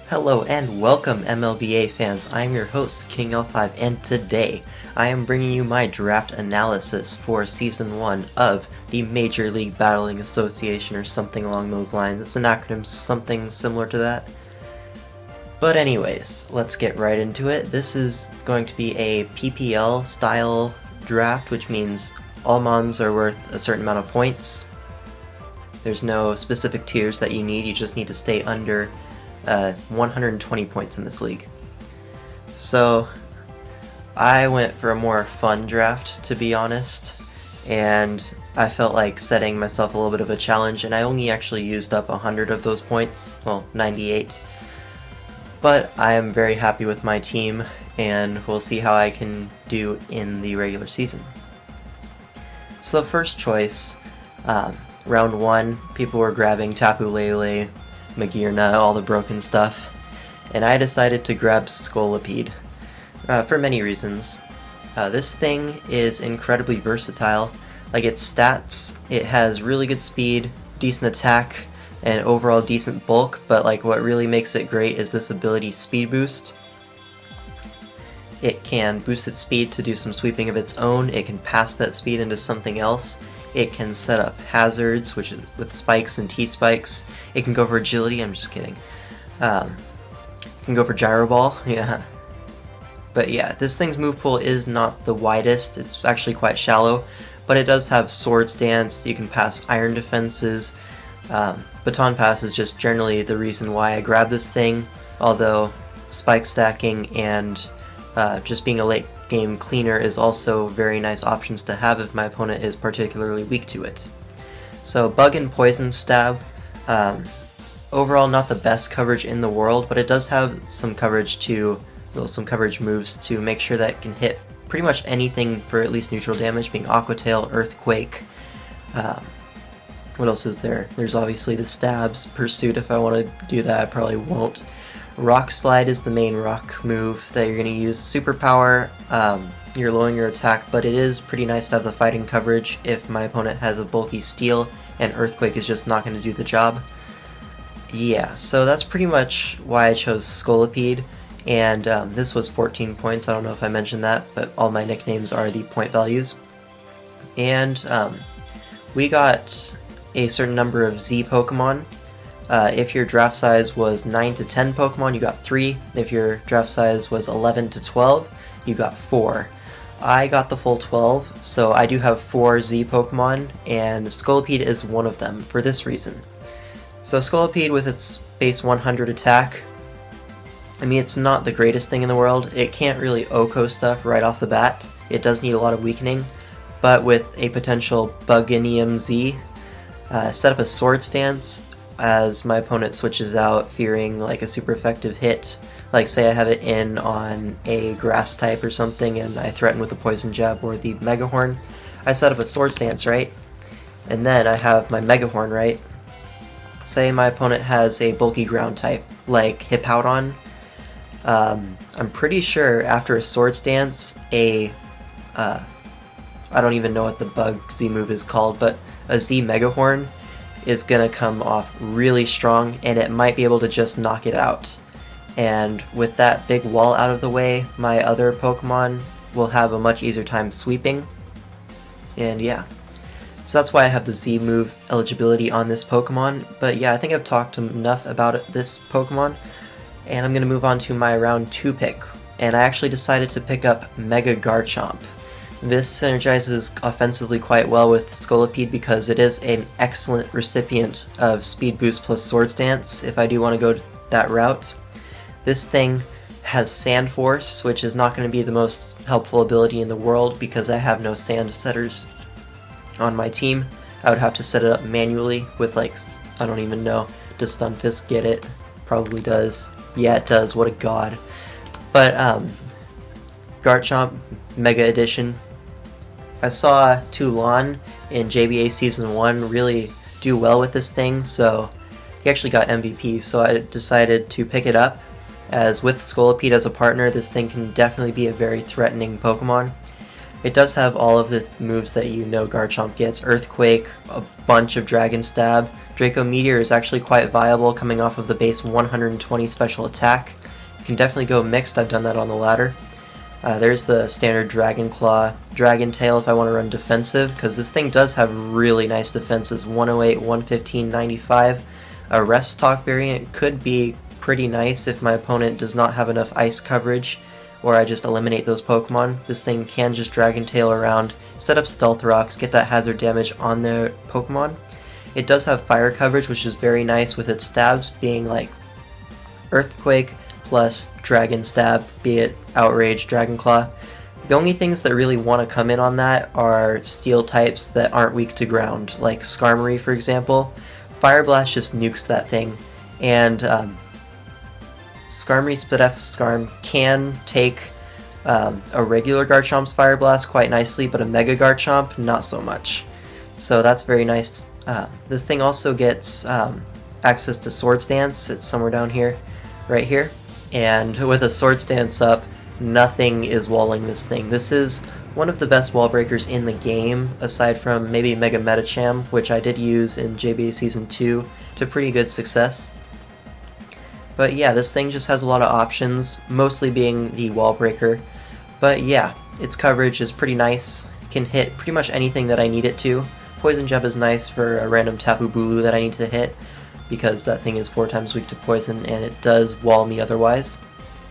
Hello and welcome MLBA fans, I'm your host King L5 and today I am bringing you my draft analysis for Season 1 of the Major League Battling Association or something along those lines. It's an acronym something similar to that. But anyways, let's get right into it. This is going to be a PPL style draft, which means all mons are worth a certain amount of points. There's no specific tiers that you need, you just need to stay under 120 points in this league. So I went for a more fun draft, to be honest, and I felt like setting myself a little bit of a challenge, and I only actually used up 100 of those points, well, 98. But I am very happy with my team, and we'll see how I can do in the regular season. So the first choice, round 1, people were grabbing Tapu Lele, Magearna, all the broken stuff, and I decided to grab Scolipede for many reasons. This thing is incredibly versatile. Like its stats, it has really good speed, decent attack, and overall decent bulk, but like what really makes it great is this ability Speed Boost. It can boost its speed to do some sweeping of its own, it can pass that speed into something else. It can set up hazards, which is with spikes and T-spikes. It can go for agility, I'm just kidding. It can go for gyro ball, yeah. But yeah, this thing's move pool is not the widest, it's actually quite shallow, but it does have sword stance, you can pass iron defenses. Baton pass is just generally the reason why I grabbed this thing, although spike stacking and just being a late game cleaner is also very nice options to have if my opponent is particularly weak to it. So bug and poison stab, overall not the best coverage in the world, but it does have some coverage moves to make sure that it can hit pretty much anything for at least neutral damage, being Aqua Tail, Earthquake. What else is there? There's obviously the stabs, Pursuit if I want to do that, I probably won't. Rock Slide is the main rock move that you're going to use. Superpower, you're lowering your attack, but it is pretty nice to have the fighting coverage if my opponent has a bulky steel, and Earthquake is just not going to do the job. Yeah, so that's pretty much why I chose Scolipede, and this was 14 points, I don't know if I mentioned that, but all my nicknames are the point values. And we got a certain number of Z Pokemon. If your draft size was 9 to 10 Pokemon, you got 3. If your draft size was 11 to 12, you got 4. I got the full 12, so I do have 4 Z Pokemon, and Scolipede is one of them for this reason. So Scolipede with its base 100 attack, I mean it's not the greatest thing in the world. It can't really OHKO stuff right off the bat. It does need a lot of weakening, but with a potential Buginium Z, set up a Sword Stance as my opponent switches out fearing like a super effective hit, like say I have it in on a grass type or something and I threaten with the Poison Jab or the Mega Horn. I set up a Sword Stance, right? And then I have my Mega Horn, right? Say my opponent has a bulky ground type like Hippowdon. I'm pretty sure after a Sword Stance, I don't even know what the Bug Z move is called, but a Z Mega Horn is gonna come off really strong, and it might be able to just knock it out. And with that big wall out of the way, my other Pokemon will have a much easier time sweeping. And yeah, so that's why I have the Z move eligibility on this Pokemon. But yeah, I think I've talked enough about this Pokemon, and I'm gonna move on to my round 2 pick. And I actually decided to pick up Mega Garchomp. This synergizes offensively quite well with Scolipede because it is an excellent recipient of Speed Boost plus Sword Stance if I do want to go that route. This thing has Sand Force, which is not going to be the most helpful ability in the world because I have no sand setters on my team. I would have to set it up manually with like, I don't even know, does Stunfisk get it? Probably does. Yeah, it does, what a god. But Garchomp Mega Edition, I saw Toulon in JBA Season 1 really do well with this thing, so he actually got MVP, so I decided to pick it up, as with Scolipede as a partner, this thing can definitely be a very threatening Pokemon. It does have all of the moves that you know Garchomp gets, Earthquake, a bunch of Dragon Stab, Draco Meteor is actually quite viable coming off of the base 120 special attack. You can definitely go mixed, I've done that on the ladder. There's the standard Dragon Claw, Dragon Tail if I want to run defensive, because this thing does have really nice defenses, 108, 115, 95. A Rest Talk variant could be pretty nice if my opponent does not have enough ice coverage, or I just eliminate those Pokemon. This thing can just Dragon Tail around, set up Stealth Rocks, get that hazard damage on their Pokemon. It does have fire coverage, which is very nice with its stabs being like Earthquake plus Dragon Stab, be it Outrage, Dragon Claw. The only things that really want to come in on that are steel types that aren't weak to ground, like Skarmory for example. Fire Blast just nukes that thing, and Skarmory Split-F Skarm can take a regular Garchomp's Fire Blast quite nicely, but a Mega Garchomp not so much. So that's very nice. This thing also gets access to Swords Dance. It's somewhere down here, right here. And with a Swords Dance up, nothing is walling this thing. This is one of the best wall breakers in the game, aside from maybe Mega Metacham, which I did use in JBA Season 2 to pretty good success. But yeah, this thing just has a lot of options, mostly being the wall breaker. But yeah, its coverage is pretty nice. Can hit pretty much anything that I need it to. Poison Jab is nice for a random Tapu Bulu that I need to hit, because that thing is 4 times weak to poison and it does wall me otherwise.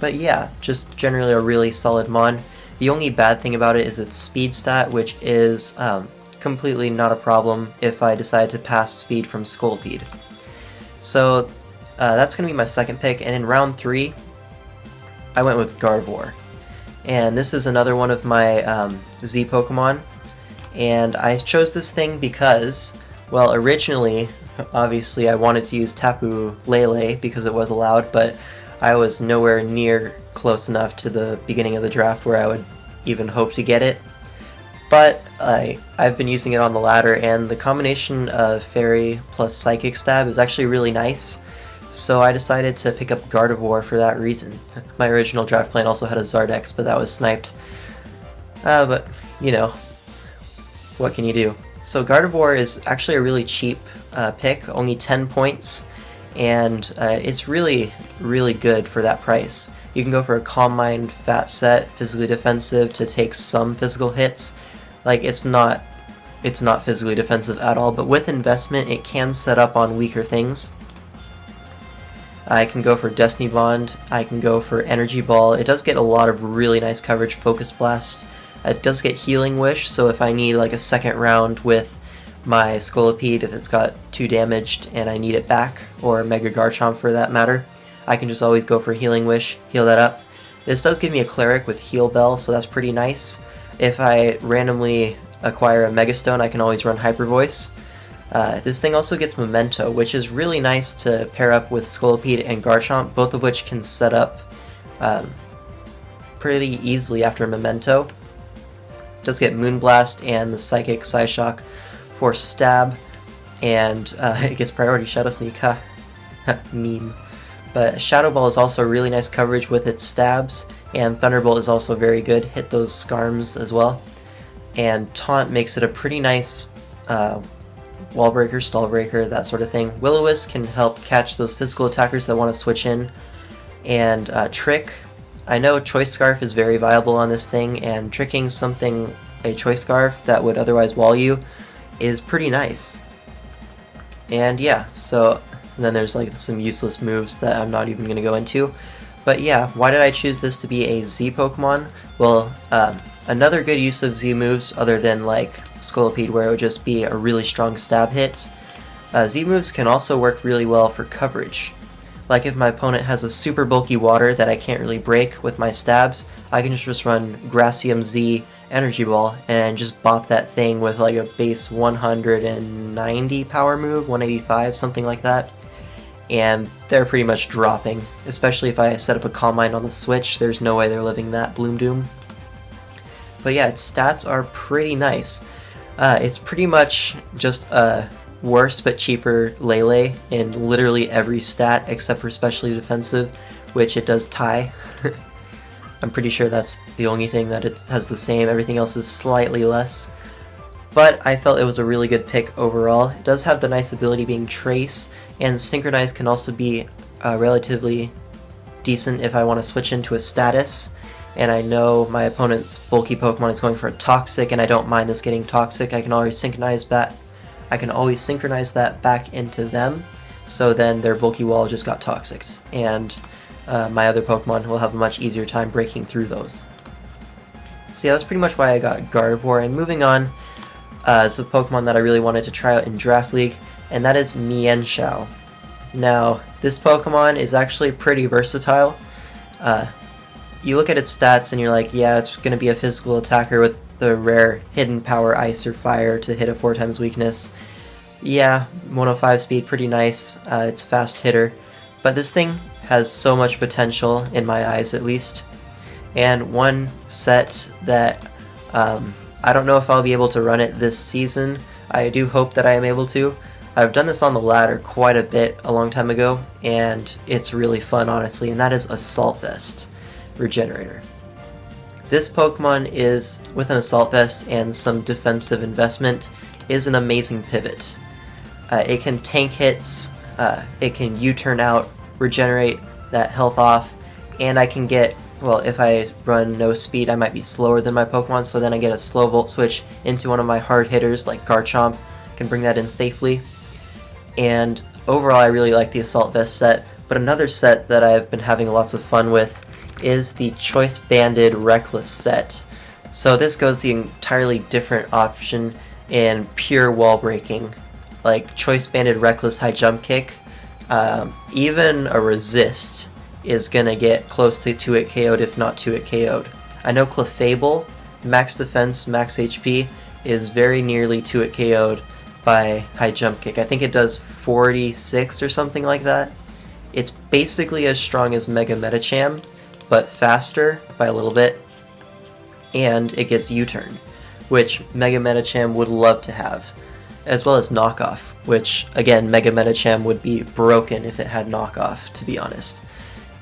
But yeah, just generally a really solid mon. The only bad thing about it is its speed stat, which is completely not a problem if I decide to pass speed from Scolipede. So that's going to be my second pick, and in round 3 I went with Gardevoir. And this is another one of my Z Pokemon, and I chose this thing because, well, originally obviously I wanted to use Tapu Lele because it was allowed, but I was nowhere near close enough to the beginning of the draft where I would even hope to get it. But I've been using it on the ladder, and the combination of Fairy plus Psychic Stab is actually really nice, so I decided to pick up Gardevoir for that reason. My original draft plan also had a Zardex, but that was sniped. But, you know, what can you do? So Gardevoir is actually a really cheap pick, only 10 points, and it's really, really good for that price. You can go for a Calm Mind Fat Set, physically defensive, to take some physical hits. Like, it's not physically defensive at all, but with investment it can set up on weaker things. I can go for Destiny Bond, I can go for Energy Ball. It does get a lot of really nice coverage, Focus Blast. It does get Healing Wish, so if I need like a second round with my Scolipede, if it's got 2 damaged and I need it back, or Mega Garchomp for that matter, I can just always go for Healing Wish, heal that up. This does give me a Cleric with Heal Bell, so that's pretty nice. If I randomly acquire a Mega Stone, I can always run Hyper Voice. This thing also gets Memento, which is really nice to pair up with Scolipede and Garchomp, both of which can set up pretty easily after Memento. It does get Moonblast and the Psychic Psyshock for Stab, and it gets Priority Shadow Sneak, ha, meme. But Shadow Ball is also really nice coverage with its stabs, and Thunderbolt is also very good, hit those Skarms as well. And Taunt makes it a pretty nice wall breaker, stall breaker, that sort of thing. Will-O-Wisp can help catch those physical attackers that want to switch in. And Trick, I know Choice Scarf is very viable on this thing, and tricking something, a Choice Scarf that would otherwise wall you, is pretty nice. And yeah, so then there's like some useless moves that I'm not even going to go into. But yeah, why did I choose this to be a Z Pokemon? Well, another good use of Z moves, other than like Scolipede where it would just be a really strong stab hit, Z moves can also work really well for coverage. Like if my opponent has a super bulky water that I can't really break with my stabs, I can just run Gracium Z Energy Ball and just bop that thing with like a base 190 power move, 185, something like that. And they're pretty much dropping, especially if I set up a Calm Mind on the switch. There's no way they're living that Bloom Doom. But yeah, its stats are pretty nice. It's pretty much just a worse but cheaper Lele in literally every stat except for specially defensive, which it does tie. I'm pretty sure that's the only thing that it has the same. Everything else is slightly less. but I felt it was a really good pick overall. It does have the nice ability being Trace, and Synchronize can also be relatively decent if I want to switch into a status, and I know my opponent's bulky Pokemon is going for a Toxic, and I don't mind this getting Toxic. I can always synchronize that back into them, so then their bulky wall just got Toxic, and my other Pokemon will have a much easier time breaking through those. So yeah, that's pretty much why I got Gardevoir. And moving on, it's a Pokemon that I really wanted to try out in Draft League, and that is Mienshao. Now, this Pokemon is actually pretty versatile. You look at its stats and you're like, yeah, it's going to be a physical attacker with the rare hidden power Ice or Fire to hit a 4x weakness. Yeah, 105 speed, pretty nice. It's a fast hitter. But this thing has so much potential, in my eyes at least. And one set that I don't know if I'll be able to run it this season. I do hope that I am able to. I've done this on the ladder quite a bit a long time ago, and it's really fun, honestly, and that is Assault Vest Regenerator. This Pokemon is, with an Assault Vest and some defensive investment, is an amazing pivot. It can tank hits, it can U-turn out, regenerate that health off, and I can get, well, if I run no speed, I might be slower than my Pokemon, so then I get a slow Volt Switch into one of my hard hitters like Garchomp, can bring that in safely. And overall, I really like the Assault Vest set, but another set that I've been having lots of fun with is the Choice Banded Reckless set. So this goes the entirely different option in pure wall breaking, like Choice Banded Reckless High Jump Kick. Even a Resist is gonna get close to 2-hit KO'd, if not 2-hit KO'd. I know Clefable, max defense, max HP, is very nearly 2-hit KO'd by High Jump Kick. I think it does 46 or something like that. It's basically as strong as Mega Metacham, but faster by a little bit, and it gets U-turn, which Mega Metacham would love to have, as well as Knockoff, which, again, Mega Metacham would be broken if it had Knockoff, to be honest.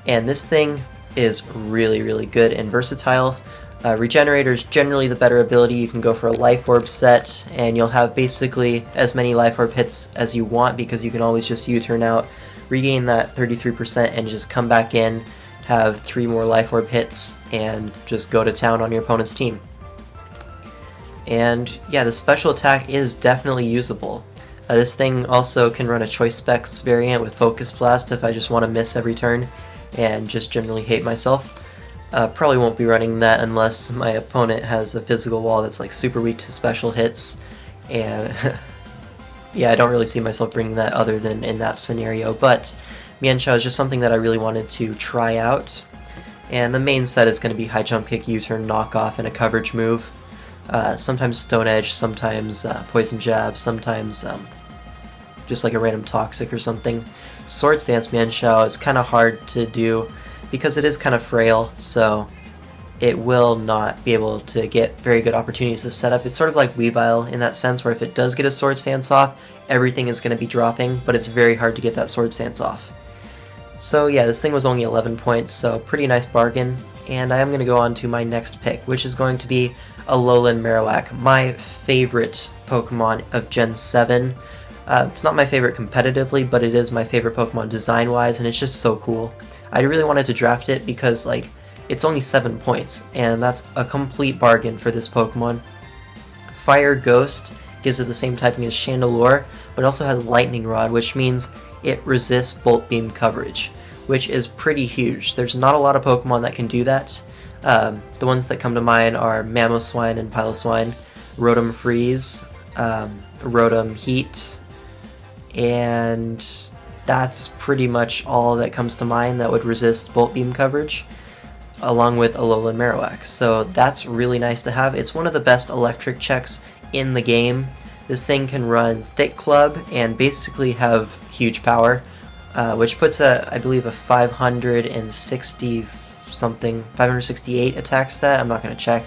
And this thing is really, really good and versatile. Regenerator is generally the better ability. You can go for a Life Orb set, and you'll have basically as many Life Orb hits as you want, because you can always just U-turn out, regain that 33%, and just come back in, have 3 more Life Orb hits, and just go to town on your opponent's team. And yeah, the special attack is definitely usable. This thing also can run a Choice Specs variant with Focus Blast if I just want to miss every turn and just generally hate myself. Probably won't be running that unless my opponent has a physical wall that's like super weak to special hits, and yeah, I don't really see myself bringing that other than in that scenario. But Mienshao is just something that I really wanted to try out, and the main set is going to be High Jump Kick, U-turn, Knockoff, and a coverage move. Sometimes Stone Edge, sometimes Poison Jab, sometimes just like a random Toxic or something. Swords Dance Mienshao is kind of hard to do because it is kind of frail, so it will not be able to get very good opportunities to set up. It's sort of like Weavile in that sense, where if it does get a Sword Stance off, everything is going to be dropping, but it's very hard to get that Sword Stance off. So yeah, this thing was only 11 points, so pretty nice bargain, and I am going to go on to my next pick, which is going to be Alolan Marowak, my favorite Pokemon of Gen 7. It's not my favorite competitively, but it is my favorite Pokemon design-wise, and it's just so cool. I really wanted to draft it because, like, it's only 7 points, and that's a complete bargain for this Pokemon. Fire Ghost gives it the same typing as Chandelure, but it also has Lightning Rod, which means it resists Bolt Beam coverage, which is pretty huge. There's not a lot of Pokemon that can do that. The ones that come to mind are Mamoswine and Piloswine, Rotom Freeze, Rotom Heat, and that's pretty much all that comes to mind that would resist Bolt Beam coverage, along with Alolan Marowak. So that's really nice to have. It's one of the best electric checks in the game. This thing can run Thick Club and basically have huge power, which puts I believe a 560 something, 568 attack stat. I'm not going to check,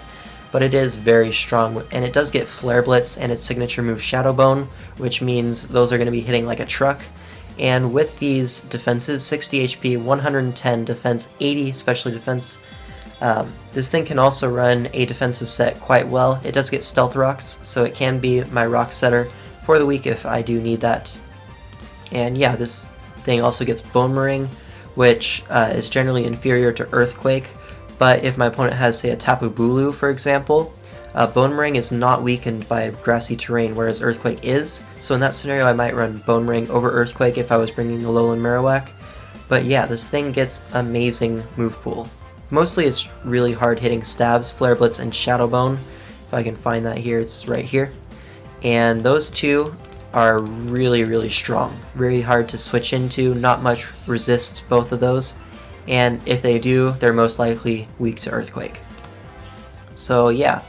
but it is very strong, and it does get Flare Blitz and its signature move Shadow Bone, which means those are going to be hitting like a truck. And with these defenses, 60 HP, 110 defense, 80 special defense, This thing can also run a defensive set quite well. It does get stealth rocks, so it can be my rock setter for the week if I do need that. And yeah, this thing also gets Boomerang, which is generally inferior to Earthquake, but if my opponent has, say, a Tapu Bulu, for example, Boomerang is not weakened by grassy terrain, whereas Earthquake is. So in that scenario, I might run Boomerang over Earthquake if I was bringing Alolan Marowak. But yeah, this thing gets amazing move pool. Mostly it's really hard hitting stabs, Flare Blitz, and Shadow Bone. If I can find that here, it's right here. And those two are really, really strong. Very hard to switch into, not much resist both of those. And if they do, they're most likely weak to Earthquake. So yeah,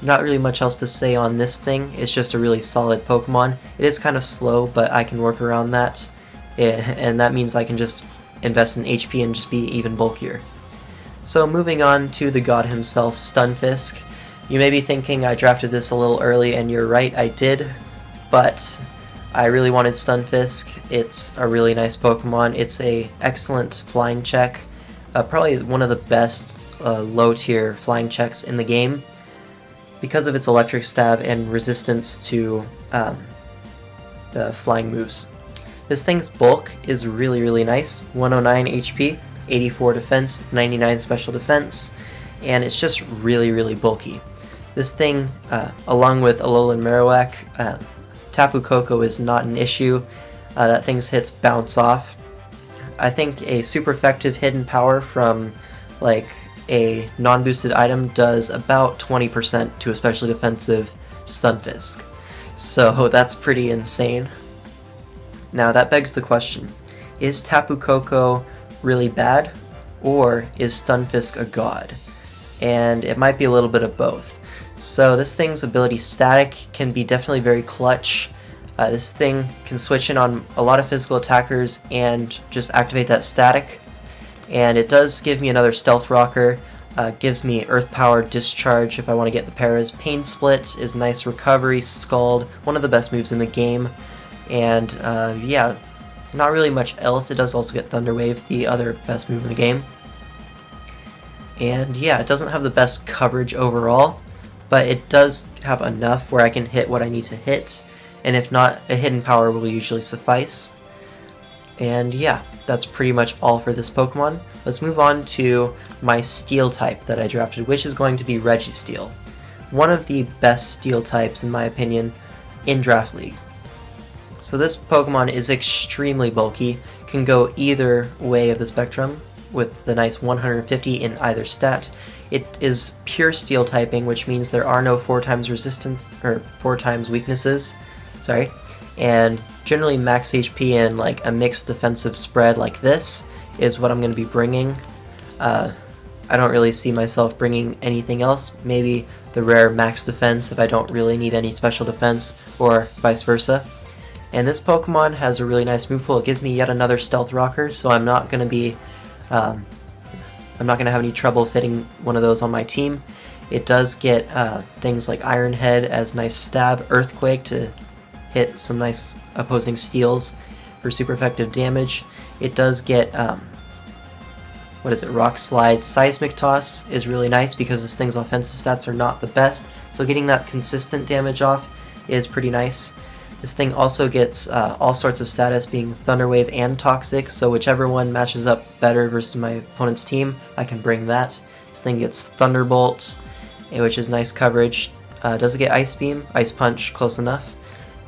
not really much else to say on this thing. It's just a really solid Pokemon. It is kind of slow, but I can work around that. And that means I can just invest in HP and just be even bulkier. So moving on to the god himself, Stunfisk. You may be thinking I drafted this a little early, and you're right, I did, but I really wanted Stunfisk. It's a really nice Pokemon. It's a excellent flying check, probably one of the best low tier flying checks in the game because of its electric stab and resistance to the flying moves. This thing's bulk is really, really nice. 109 HP, 84 defense, 99 special defense, and it's just really, really bulky. This thing, along with Alolan Marowak, Tapu Koko is not an issue. That thing's hits bounce off. I think a super effective hidden power from like a non-boosted item does about 20% to a specially defensive Stunfisk. So that's pretty insane. Now that begs the question, is Tapu Koko really bad, or is Stunfisk a god? And it might be a little bit of both. So this thing's ability Static can be definitely very clutch. This thing can switch in on a lot of physical attackers and just activate that Static. And it does give me another Stealth Rocker, gives me Earth Power Discharge if I want to get the paras. Pain Split is nice recovery, Scald, one of the best moves in the game. And yeah, not really much else. It does also get Thunder Wave, the other best move in the game. And yeah, it doesn't have the best coverage overall, but it does have enough where I can hit what I need to hit, and if not, a hidden power will usually suffice. And yeah, that's pretty much all for this Pokemon. Let's move on to my Steel type that I drafted, which is going to be Registeel. One of the best Steel types, in my opinion, in Draft League. So this Pokemon is extremely bulky, can go either way of the spectrum with the nice 150 in either stat. It is pure Steel typing, which means there are no 4 times resistance or 4 times weaknesses. Sorry. And generally max HP and like a mixed defensive spread like this is what I'm going to be bringing. I don't really see myself bringing anything else. Maybe the rare max defense if I don't really need any special defense, or vice versa. And this Pokemon has a really nice move pool. It gives me yet another Stealth Rocker, so I'm not going to be, I'm not going to have any trouble fitting one of those on my team. It does get things like Iron Head as nice stab, Earthquake to hit some nice opposing steals for super effective damage. It does get, what is it, Rock Slide. Seismic Toss is really nice because this thing's offensive stats are not the best, so getting that consistent damage off is pretty nice. This thing also gets all sorts of status, being Thunder Wave and Toxic, so whichever one matches up better versus my opponent's team, I can bring that. This thing gets Thunderbolt, which is nice coverage. Does it get Ice Beam? Ice Punch, close enough.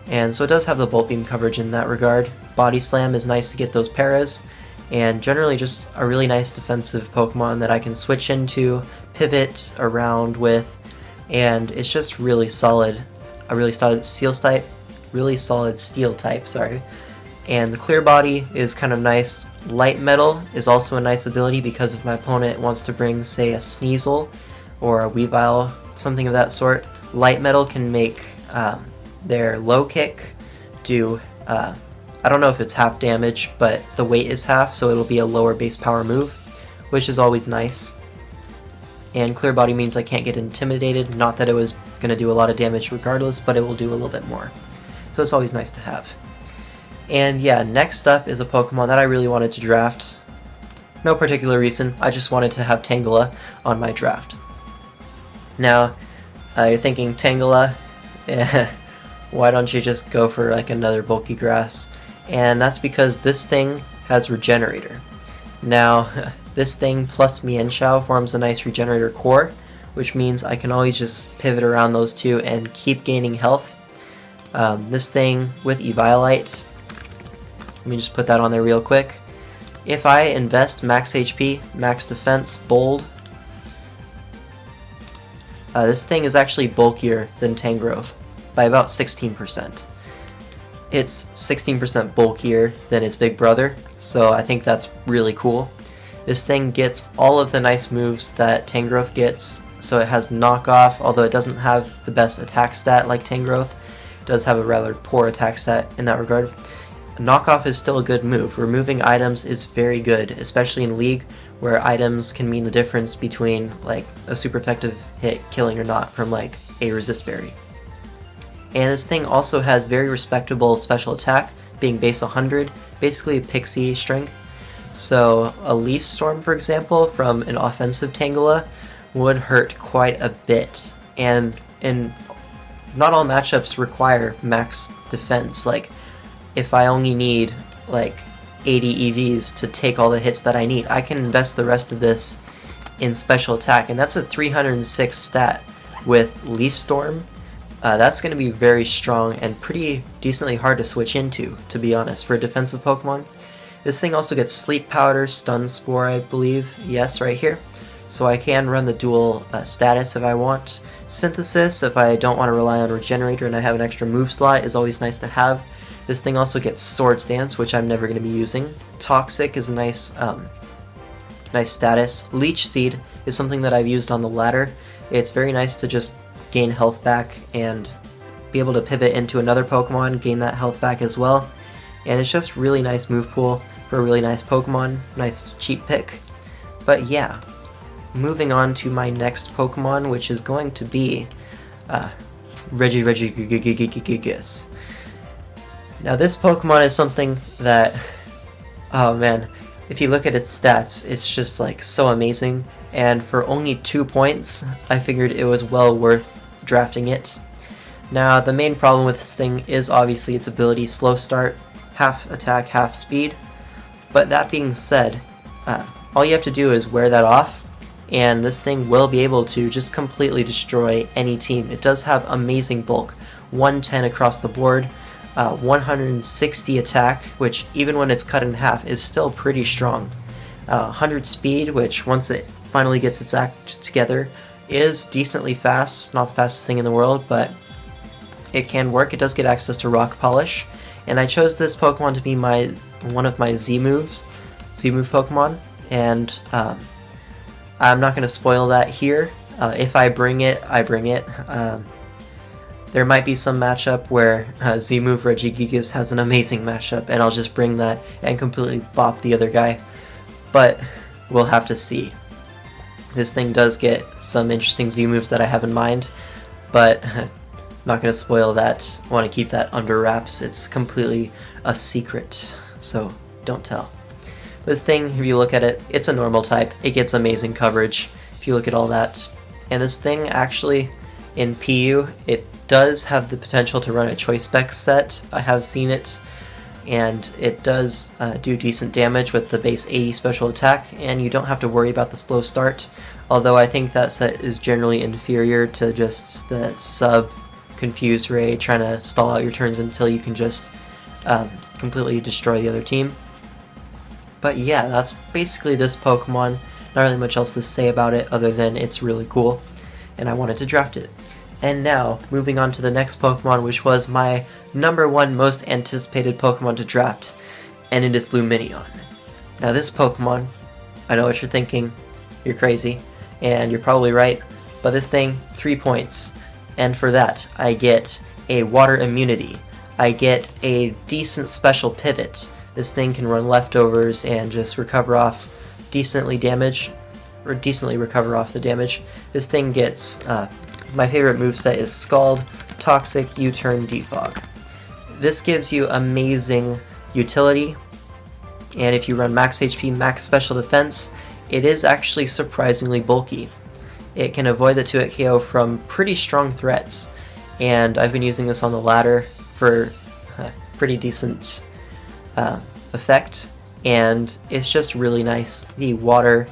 And so it does have the Bolt Beam coverage in that regard. Body Slam is nice to get those paras, and generally just a really nice defensive Pokemon that I can switch into, pivot around with, and it's just really solid. A really solid Steel type, sorry. And the Clear Body is kind of nice. Light Metal is also a nice ability because if my opponent wants to bring, say, a Sneasel or a Weavile, something of that sort, Light Metal can make their low kick do, I don't know if it's half damage, but the weight is half, so it'll be a lower base power move, which is always nice. And Clear Body means I can't get intimidated, not that it was going to do a lot of damage regardless, but it will do a little bit more. So it's always nice to have. And yeah, next up is a Pokemon that I really wanted to draft. No particular reason, I just wanted to have Tangela on my draft. Now, you're thinking, Tangela, why don't you just go for like another bulky grass? And that's because this thing has Regenerator. Now, this thing plus Mienshao forms a nice Regenerator core, which means I can always just pivot around those two and keep gaining health. This thing with Eviolite, let me just put that on there real quick. If I invest max HP, max defense, bold, this thing is actually bulkier than Tangrowth by about 16%. It's 16% bulkier than its big brother, so I think that's really cool. This thing gets all of the nice moves that Tangrowth gets, so it has knockoff, although it doesn't have the best attack stat like Tangrowth. It does have a rather poor attack stat in that regard. Knockoff is still a good move. Removing items is very good, especially in League, where items can mean the difference between like a super effective hit killing or not from like a resist berry. And this thing also has very respectable special attack, being base 100, basically pixie strength. So a Leaf Storm, for example, from an offensive Tangela would hurt quite a bit. And not all matchups require max defense. Like, if I only need like 80 EVs to take all the hits that I need, I can invest the rest of this in special attack, and that's a 306 stat with Leaf Storm. That's going to be very strong and pretty decently hard to switch into, to be honest, for a defensive Pokemon. This thing also gets Sleep Powder, Stun Spore, I believe, yes, right here. So I can run the dual status if I want. Synthesis, if I don't want to rely on Regenerator and I have an extra move slot, is always nice to have. This thing also gets Swords Dance, which I'm never going to be using. Toxic is a nice status. Leech Seed is something that I've used on the ladder. It's very nice to just gain health back and be able to pivot into another Pokemon, gain that health back as well. And it's just really nice move pool for a really nice Pokemon, nice cheap pick. But yeah, moving on to my next Pokemon, which is going to be Regigigas. Now this Pokemon is something that, oh man, if you look at its stats, it's just like so amazing, and for only 2 points, I figured it was well worth drafting it. Now the main problem with this thing is obviously its ability Slow Start, half attack, half speed, but that being said, all you have to do is wear that off, and this thing will be able to just completely destroy any team. It does have amazing bulk, 110 across the board, 160 attack, which even when it's cut in half is still pretty strong. 100 speed, which once it finally gets its act together is decently fast, not the fastest thing in the world, but it can work. It does get access to Rock Polish, and I chose this Pokemon to be one of my Z-move Pokemon, and I'm not going to spoil that here. If I bring it, I bring it. There might be some matchup where Z-move Regigigas has an amazing matchup, and I'll just bring that and completely bop the other guy. But we'll have to see. This thing does get some interesting Z-moves that I have in mind, but not going to spoil that. I want to keep that under wraps. It's completely a secret, so don't tell. This thing, if you look at it, it's a normal type. It gets amazing coverage if you look at all that. And this thing actually, in PU, it does have the potential to run a Choice Spec set. I have seen it, and it does do decent damage with the base 80 special attack, and you don't have to worry about the slow start, although I think that set is generally inferior to just the sub Confuse Ray trying to stall out your turns until you can just completely destroy the other team. But yeah, that's basically this Pokemon. Not really much else to say about it other than it's really cool, and I wanted to draft it. And now, moving on to the next Pokemon, which was my #1 most anticipated Pokemon to draft, and it is Lumineon. Now this Pokemon, I know what you're thinking, you're crazy, and you're probably right, but this thing, 3 points, and for that, I get a Water Immunity, I get a decent special pivot. This thing can run leftovers and just recover off decently recover off the damage. This thing gets, my favorite moveset is Scald, Toxic, U-Turn, Defog. This gives you amazing utility, and if you run max HP, max special defense, it is actually surprisingly bulky. It can avoid the 2-hit KO from pretty strong threats, and I've been using this on the ladder for pretty decent effect, and it's just really nice. The water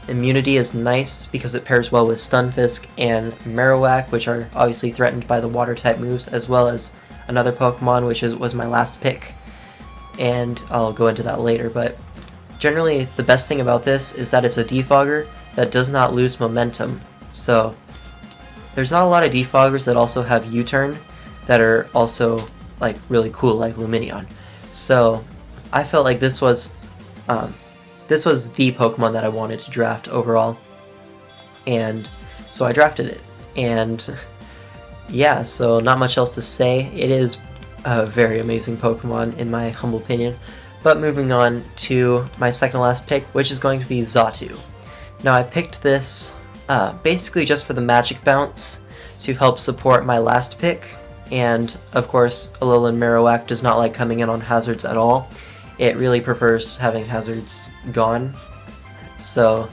immunity is nice because it pairs well with Stunfisk and Marowak, which are obviously threatened by the water type moves, as well as another Pokemon which was my last pick, and I'll go into that later. But generally the best thing about this is that it's a defogger that does not lose momentum. So there's not a lot of defoggers that also have U-turn that are also like really cool, like Lumineon. So I felt like this was the Pokemon that I wanted to draft overall, and so I drafted it. And yeah, so not much else to say. It is a very amazing Pokemon in my humble opinion. But moving on to my second to last pick, which is going to be Xatu. Now I picked this basically just for the magic bounce to help support my last pick, and of course Alolan Marowak does not like coming in on hazards at all. It really prefers having hazards gone. So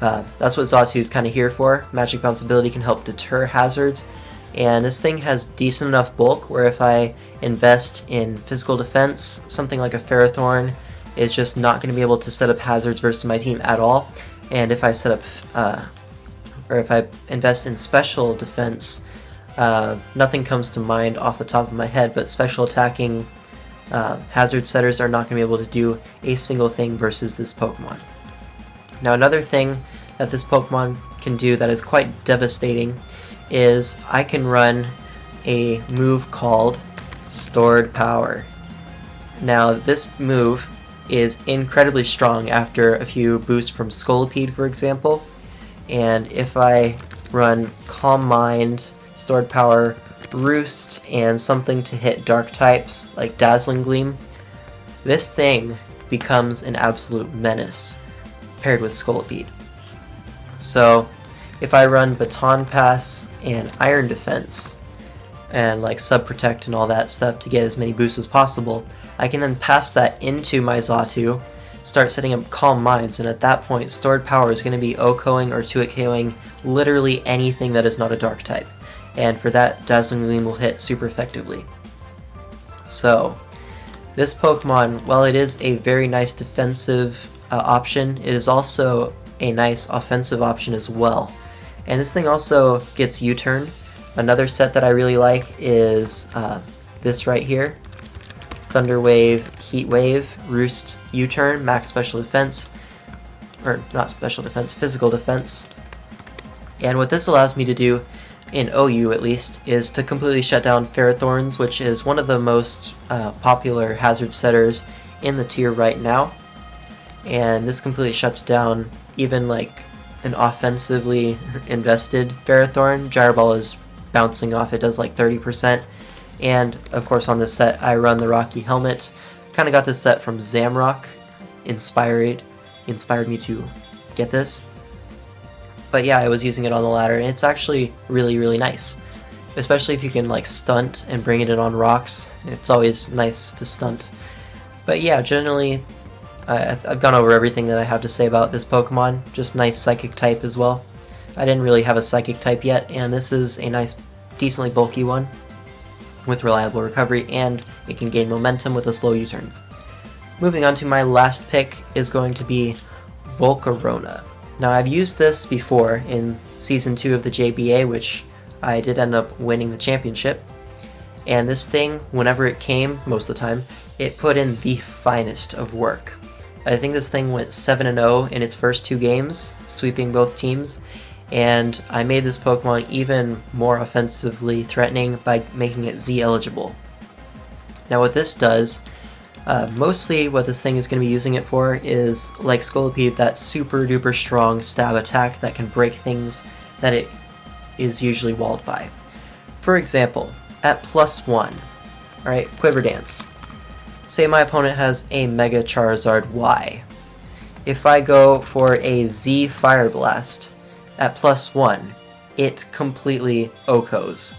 that's what Xatu is kind of here for. Magic bounce ability can help deter hazards, and this thing has decent enough bulk where if I invest in physical defense, something like a Ferrothorn is just not going to be able to set up hazards versus my team at all. And if I set up, or if I invest in special defense, nothing comes to mind off the top of my head, but special attacking hazard setters are not going to be able to do a single thing versus this Pokemon. Now another thing that this Pokemon can do that is quite devastating is I can run a move called Stored Power. Now this move is incredibly strong after a few boosts from Scolipede, for example, and if I run Calm Mind, Stored Power, Roost, and something to hit dark types like Dazzling Gleam, this thing becomes an absolute menace paired with Scolipede. So if I run Baton Pass and Iron Defense and like Sub Protect and all that stuff to get as many boosts as possible, I can then pass that into my Xatu, start setting up Calm Minds, and at that point Stored Power is going to be OHKOing or 2-hit KOing literally anything that is not a dark type. And for that, Dazzling Gleam will hit super effectively. So this Pokemon, while it is a very nice defensive option, it is also a nice offensive option as well. And this thing also gets U-turn. Another set that I really like is this right here. Thunder Wave, Heat Wave, Roost, U-turn, max special defense, or not special defense, physical defense. And what this allows me to do, in OU at least, is to completely shut down Ferrothorns, which is one of the most popular hazard setters in the tier right now. And this completely shuts down even like an offensively invested Ferrothorn. Gyro Ball is bouncing off, it does like 30%. And of course on this set I run the Rocky Helmet. Kind of got this set from Zamrock, inspired me to get this. But yeah, I was using it on the ladder, and it's actually really nice. Especially if you can like stunt and bring it in on rocks. It's always nice to stunt. But yeah, generally I've gone over everything that I have to say about this Pokemon. Just nice Psychic type as well. I didn't really have a Psychic type yet, and this is a nice, decently bulky one with reliable recovery, and it can gain momentum with a slow U-turn. Moving on to my last pick is going to be Volcarona. Now I've used this before in Season 2 of the JBA, which I did end up winning the championship. And this thing, whenever it came, most of the time, it put in the finest of work. I think this thing went 7-0 in its first 2 games, sweeping both teams, and I made this Pokemon even more offensively threatening by making it Z eligible. Now what this does, mostly what this thing is going to be using it for is, like Scolipede, that super duper strong stab attack that can break things that it is usually walled by. For example, at +1, alright, Quiver Dance. Say my opponent has a Mega Charizard Y. If I go for a Z Fire Blast at +1, it completely OHKOs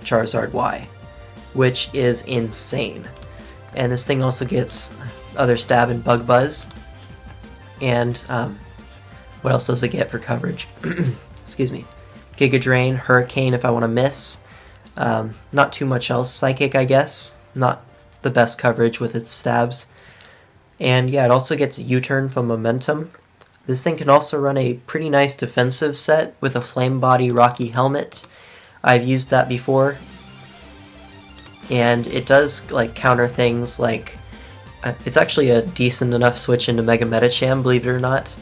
Charizard Y, which is insane. And this thing also gets other stab and bug buzz. And what else does it get for coverage? Excuse me. Giga Drain, Hurricane if I want to miss. Not too much else. Psychic, I guess. Not the best coverage with its stabs. And yeah, it also gets U-turn from Momentum. This thing can also run a pretty nice defensive set with a Flame Body Rocky Helmet. I've used that before. And it does like counter things like it's actually a decent enough switch into Mega Metacham, believe it or not.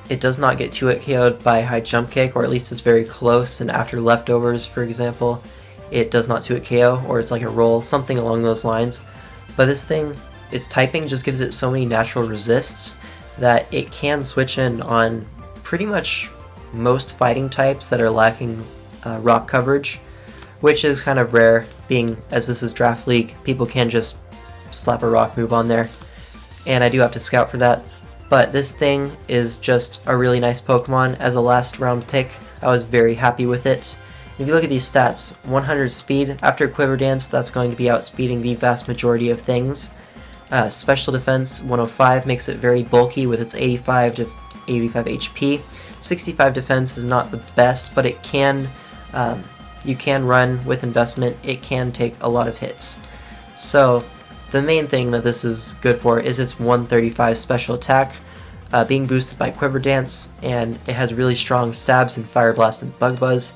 It does not get 2-hit KO'd by High Jump Kick, or at least it's very close, and after Leftovers, for example, it does not 2-hit KO, or it's like a roll, something along those lines. But this thing, its typing just gives it so many natural resists that it can switch in on pretty much most fighting types that are lacking rock coverage, which is kind of rare, being as this is Draft League, people can just slap a rock move on there, and I do have to scout for that. But this thing is just a really nice Pokemon. As a last round pick, I was very happy with it. If you look at these stats, 100 speed, after Quiver Dance, that's going to be outspeeding the vast majority of things. Special defense, 105, makes it very bulky with its 85 to 85 HP. 65 defense is not the best, but it can, you can run with investment, it can take a lot of hits. So the main thing that this is good for is its 135 special attack, being boosted by Quiver Dance, and it has really strong stabs in Fire Blast and Bug Buzz,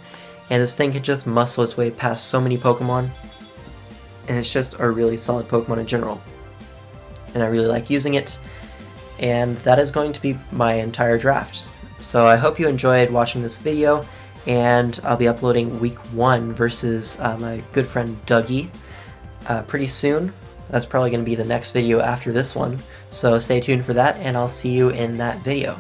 and this thing can just muscle its way past so many Pokemon, and it's just a really solid Pokemon in general. And I really like using it, and that is going to be my entire draft. So I hope you enjoyed watching this video, and I'll be uploading week 1 versus my good friend Dougie pretty soon. That's probably going to be the next video after this one, so stay tuned for that, and I'll see you in that video.